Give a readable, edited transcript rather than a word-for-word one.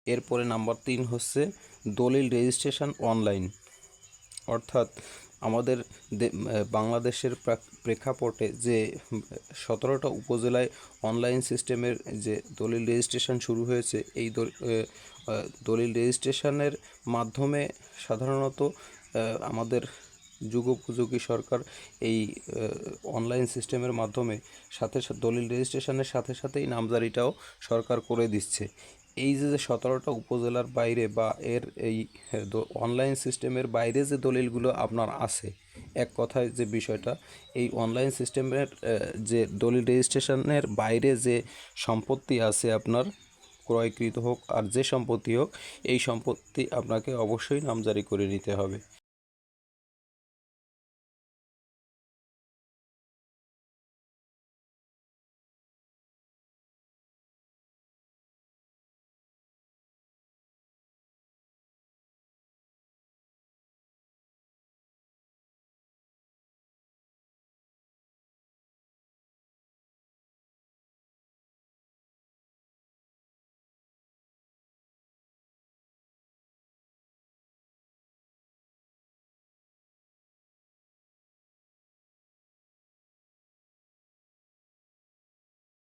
এরপরে নাম্বার 3 হচ্ছে দলিল রেজিস্ট্রেশন অনলাইন। অর্থাৎ আমাদের বাংলাদেশের প্রেক্ষাপটে যে 17টা উপজেলায় অনলাইন সিস্টেমের যে দলিল রেজিস্ট্রেশন শুরু হয়েছে, এই দলিল রেজিস্ট্রেশনের মাধ্যমে সাধারণত আমাদের যুগোপযোগী সরকার এই অনলাইন সিস্টেমের মাধ্যমে সাথে সাথে দলিল রেজিস্ট্রেশনের সাথে সাথেই নামজারিটাও সরকার করে দিচ্ছে। এই যে 17টা উপজেলার বাইরে বা এর এই অনলাইন সিস্টেমের বাইরে যে দলিলগুলো আপনার আছে, এক কথায় যে বিষয়টা, এই অনলাইন সিস্টেমের যে দলিল রেজিস্ট্রেশনের বাইরে যে সম্পত্তি আছে আপনার, ক্রয়কৃত হোক আর যে সম্পত্তি হোক, এই সম্পত্তি আপনাকে অবশ্যই নামজারি করে নিতে হবে।